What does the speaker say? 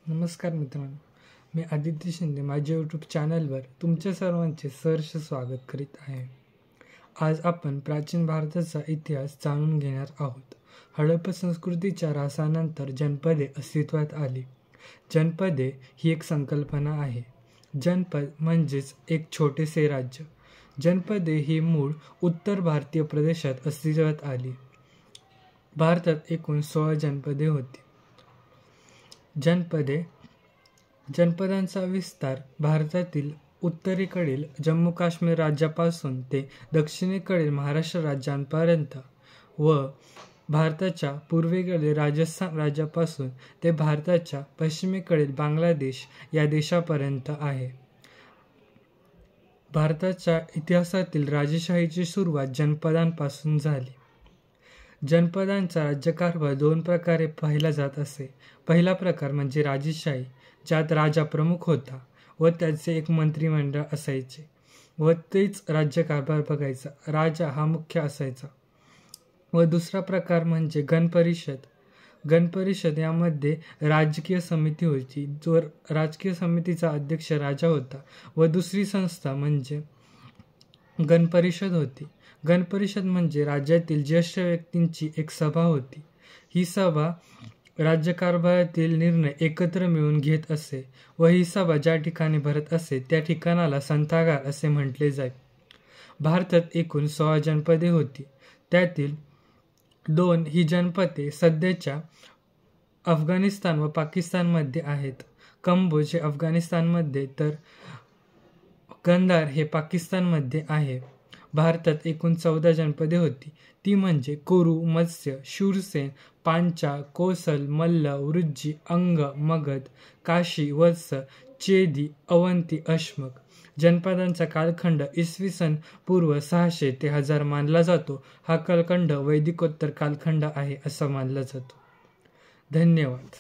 नमस्कार मित्रांनो, मी आदित्य शिंदे माझ्या यूट्यूब चॅनलवर तुमच्या सर्वांचे सहर्ष स्वागत करीत आहे. आज आपण प्राचीन भारताचा इतिहास जाणून घेणार आहोत. हडप्पा संस्कृतीच्या ऱ्हासानंतर जनपदे अस्तित्वात आली. जनपदे ही एक संकल्पना आहे. जनपद म्हणजेच एक छोटेसे राज्य. जनपदे ही मूळ उत्तर भारतीय प्रदेशात अस्तित्वात आली. भारतात एकूण 16 जनपदे होती. जनपदांचा विस्तार भारतातील उत्तरेकडील जम्मू काश्मीर राज्यापासून ते दक्षिणेकडील महाराष्ट्र राज्यांपर्यंत व भारताच्या पूर्वेकडील राजस्थान राज्यापासून ते भारताच्या पश्चिमेकडील बांगलादेश या देशापर्यंत आहे. भारताच्या इतिहासातील राजेशाहीची सुरुवात जनपदांपासून झाली. जनपदांचा राज्यकारभार 2 प्रकारे पाहिला जात असे. पहिला प्रकार म्हणजे राजेशाही, ज्यात राजा प्रमुख होता व त्याचे एक मंत्रिमंडळ असायचे व तेच राज्यकारभार बघायचा. राजा हा मुख्य असायचा. व दुसरा प्रकार म्हणजे गणपरिषद. गणपरिषद यामध्ये राजकीय समिती होती, जो राजकीय समितीचा अध्यक्ष राजा होता व दुसरी संस्था म्हणजे गणपरिषद होती. गणपरिषद म्हणजे राज्यातील ज्येष्ठ व्यक्तींची एक सभा होती. ही सभा राज्यकारभारातील निर्णय एकत्र मिळून घेत असे व ही सभा ज्या ठिकाणी भरत असे त्या ठिकाणाला संथागार असे म्हटले जाई. भारतात एकूण 16 जनपदे होती. त्यातील 2 ही जनपदे सध्याच्या अफगाणिस्तान व पाकिस्तानमध्ये आहेत. कंबोज हे अफगाणिस्तानमध्ये तर कंधार हे पाकिस्तानमध्ये आहे. भारतात एकूण 14 जनपदे होती. ती म्हणजे कुरु, मत्स्य, शूरसेन, पांचाळ, कोसल, मल्ल, वृज्जी, अंग, मगध, काशी, वत्स, चेदी, अवंती, अश्मक. जनपदांचा कालखंड इसवी सन पूर्व 600 ते 1000 मानला जातो. हा कालखंड वैदिकोत्तर कालखंड आहे असा मानला जातो. धन्यवाद.